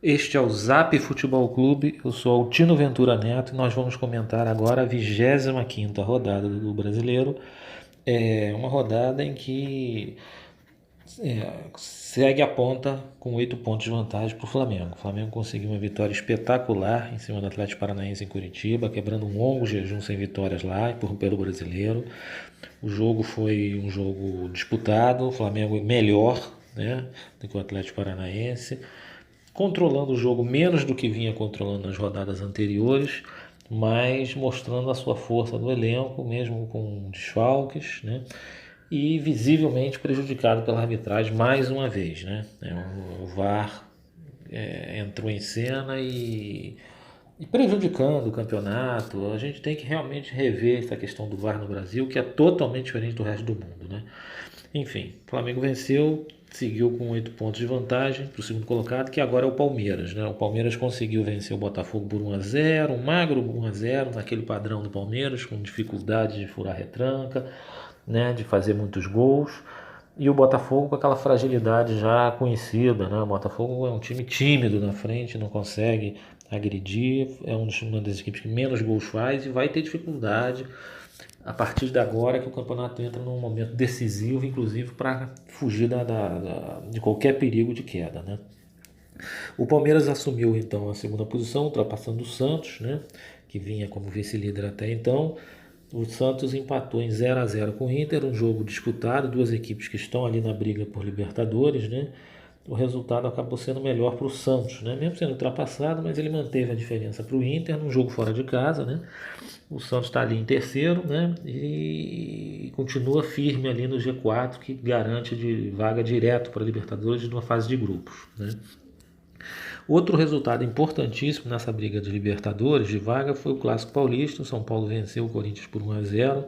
Este é o Zap Futebol Clube, eu sou Altino Ventura Neto e nós vamos comentar agora a 25ª rodada do Brasileiro. É uma rodada em que segue a ponta com 8 pontos de vantagem para o Flamengo. O Flamengo conseguiu uma vitória espetacular em cima do Atlético Paranaense em Curitiba, quebrando um longo jejum sem vitórias lá pelo Brasileiro. O jogo foi um jogo disputado, o Flamengo melhor, né, do que o Atlético Paranaense, controlando o jogo menos do que vinha controlando nas rodadas anteriores, mas mostrando a sua força do elenco, mesmo com desfalques, né? E visivelmente prejudicado pela arbitragem mais uma vez, né? O VAR entrou em cena e prejudicando o campeonato. A gente tem que realmente rever essa questão do VAR no Brasil, que é totalmente diferente do resto do mundo, né? Enfim, o Flamengo venceu, seguiu com 8 pontos de vantagem para o segundo colocado, que agora é o Palmeiras, né? O Palmeiras conseguiu vencer o Botafogo por 1-0, um magro 1-0, naquele padrão do Palmeiras, com dificuldade de furar retranca, né? De fazer muitos gols. E o Botafogo com aquela fragilidade já conhecida, né? O Botafogo é um time tímido na frente, não consegue agredir, é uma das equipes que menos gols faz e vai ter dificuldade a partir de agora que o campeonato entra num momento decisivo, inclusive para fugir de qualquer perigo de queda, né? O Palmeiras assumiu então a segunda posição, ultrapassando o Santos, né? Que vinha como vice-líder até então. O Santos empatou em 0-0 com o Inter, um jogo disputado, duas equipes que estão ali na briga por Libertadores, né? O resultado acabou sendo melhor para o Santos, né? Mesmo sendo ultrapassado, mas ele manteve a diferença para o Inter num jogo fora de casa, né? O Santos está ali em terceiro, né? E continua firme ali no G4, que garante de vaga direto para a Libertadores numa fase de grupos, né? Outro resultado importantíssimo nessa briga de Libertadores de vaga foi o Clássico Paulista. O São Paulo venceu o Corinthians por 1-0,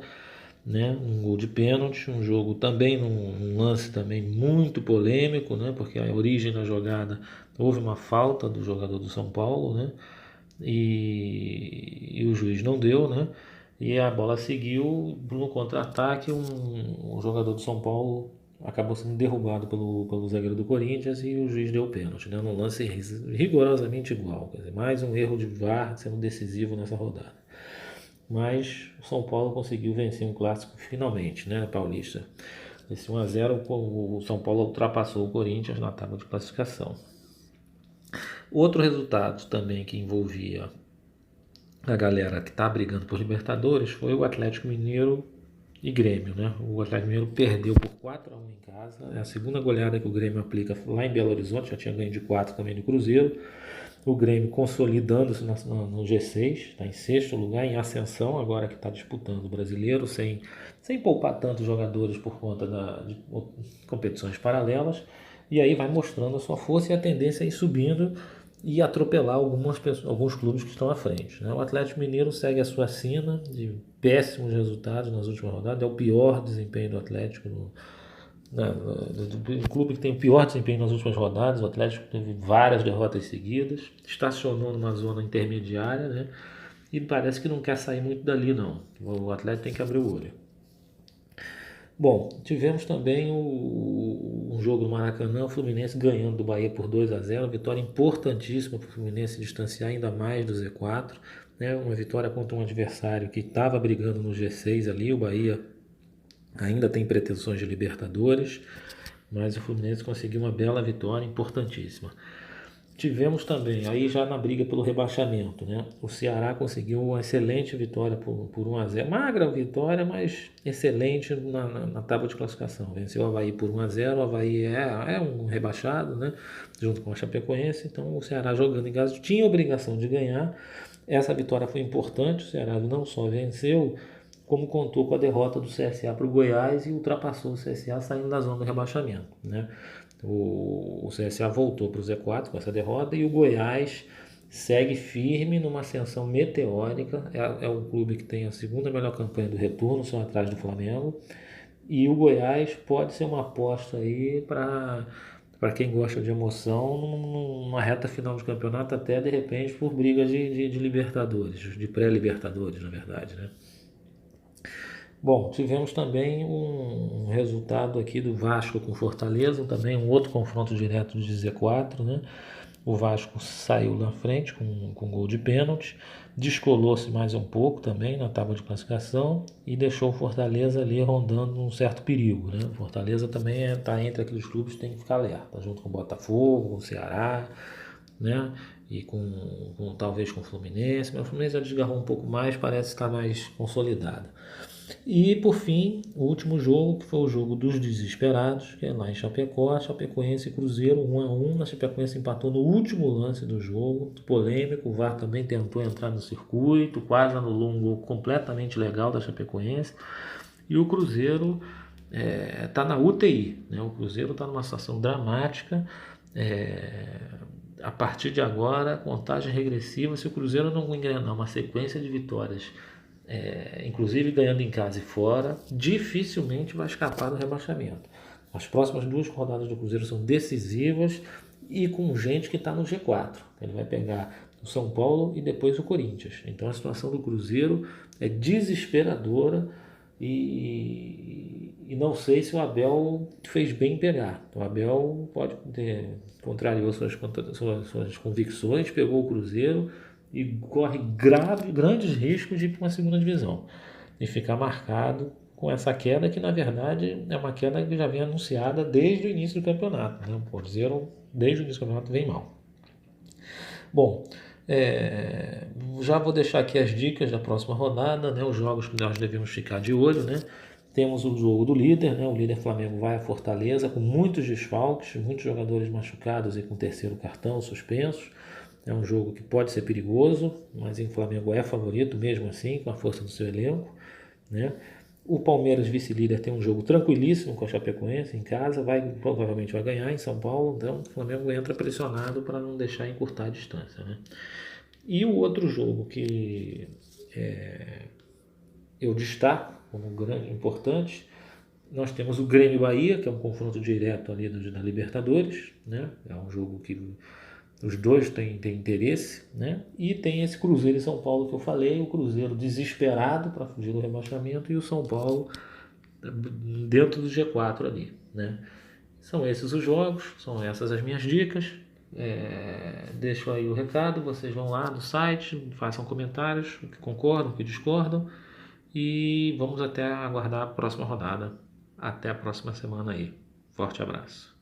né, um gol de pênalti, um jogo também num lance também muito polêmico, né, porque a origem da jogada houve uma falta do jogador do São Paulo, né, e o juiz não deu, né, e a bola seguiu no contra-ataque, um jogador do São Paulo acabou sendo derrubado pelo zagueiro do Corinthians e o juiz deu o pênalti, né, num lance rigorosamente igual, quer dizer, mais um erro de VAR sendo decisivo nessa rodada. Mas o São Paulo conseguiu vencer um clássico finalmente, né, Paulista. Esse 1-0, o São Paulo ultrapassou o Corinthians na tábua de classificação. Outro resultado também que envolvia a galera que está brigando por Libertadores foi o Atlético Mineiro e Grêmio, né? O Atlético Mineiro perdeu por 4-1 em casa. É a segunda goleada que o Grêmio aplica lá em Belo Horizonte, já tinha ganho de 4 também do Cruzeiro. O Grêmio consolidando-se no G6, está em sexto lugar, em ascensão, agora que está disputando o brasileiro, sem poupar tantos jogadores por conta de competições paralelas. E aí vai mostrando a sua força e a tendência é ir subindo e atropelar alguns clubes que estão à frente, né? O Atlético Mineiro segue a sua sina de péssimos resultados nas últimas rodadas, é o pior desempenho do Atlético do clube que tem o pior desempenho nas últimas rodadas. O Atlético teve várias derrotas seguidas, estacionou numa zona intermediária, né? E parece que não quer sair muito dali, não. O Atlético tem que abrir o olho. Bom, tivemos também um jogo no Maracanã, o Fluminense ganhando do Bahia por 2-0, vitória importantíssima para o Fluminense distanciar ainda mais do Z4, né? Uma vitória contra um adversário que estava brigando no G6 ali, o Bahia ainda tem pretensões de Libertadores, mas o Fluminense conseguiu uma bela vitória importantíssima. Tivemos também, aí já na briga pelo rebaixamento, né? O Ceará conseguiu uma excelente vitória por 1-0. Magra vitória, mas excelente na tábua de classificação. Venceu o Avaí por 1-0. O Avaí é um rebaixado, né? Junto com a Chapecoense. Então o Ceará jogando em casa tinha a obrigação de ganhar. Essa vitória foi importante. O Ceará não só venceu, como contou com a derrota do CSA para o Goiás e ultrapassou o CSA saindo da zona do rebaixamento, né? O CSA voltou para o Z4 com essa derrota e o Goiás segue firme numa ascensão meteórica. É o clube que tem a segunda melhor campanha do retorno, só atrás do Flamengo. E o Goiás pode ser uma aposta aí para quem gosta de emoção numa reta final de campeonato, até de repente por brigas de Libertadores, de pré-Libertadores, na verdade, né? Bom, tivemos também um resultado aqui do Vasco com Fortaleza, também um outro confronto direto de Z4, né? O Vasco saiu na frente com gol de pênalti, descolou-se mais um pouco também na tábua de classificação e deixou o Fortaleza ali rondando um certo perigo, né? O Fortaleza também está entre aqueles clubes que tem que ficar alerta, junto com o Botafogo, com o Ceará, né? E talvez com o Fluminense, mas o Fluminense já desgarrou um pouco mais, parece estar mais consolidado. E por fim, o último jogo, que foi o jogo dos desesperados, que é lá em Chapecó, Chapecoense e Cruzeiro 1-1. A Chapecoense empatou no último lance do jogo, polêmico. O VAR também tentou entrar no circuito, quase anulou um gol completamente legal da Chapecoense. E o Cruzeiro está na UTI, né? O Cruzeiro está numa situação dramática. A partir de agora, contagem regressiva. Se o Cruzeiro não engrenar uma sequência de vitórias, inclusive ganhando em casa e fora, dificilmente vai escapar do rebaixamento. As próximas 2 rodadas do Cruzeiro são decisivas e com gente que está no G4. Ele vai pegar o São Paulo e depois o Corinthians. Então a situação do Cruzeiro é desesperadora e não sei se o Abel fez bem em pegar. O Abel pode ter contrariou suas convicções, pegou o Cruzeiro e corre grandes riscos de ir para uma segunda divisão e ficar marcado com essa queda que na verdade é uma queda que já vem anunciada desde o início do campeonato, né? O Cruzeiro desde o início do campeonato vem mal. Bom, já vou deixar aqui as dicas da próxima rodada, né? Os jogos que nós devemos ficar de olho, né? Temos o jogo do líder, né? O líder Flamengo vai a Fortaleza com muitos desfalques, muitos jogadores machucados e com terceiro cartão suspensos. É um jogo que pode ser perigoso, mas o Flamengo é favorito mesmo assim, com a força do seu elenco, né? O Palmeiras, vice-líder, tem um jogo tranquilíssimo com a Chapecoense em casa, provavelmente vai ganhar em São Paulo, então o Flamengo entra pressionado para não deixar encurtar a distância, né? E o outro jogo que eu destaco como grande importante, nós temos o Grêmio Bahia, que é um confronto direto ali da Libertadores, né? É um jogo que os dois têm interesse, né? E tem esse Cruzeiro e São Paulo que eu falei, o Cruzeiro desesperado para fugir do rebaixamento e o São Paulo dentro do G4 ali, né? São esses os jogos, são essas as minhas dicas. Deixo aí o recado, vocês vão lá no site, façam comentários, o que concordam, o que discordam e vamos até aguardar a próxima rodada. Até a próxima semana aí. Forte abraço.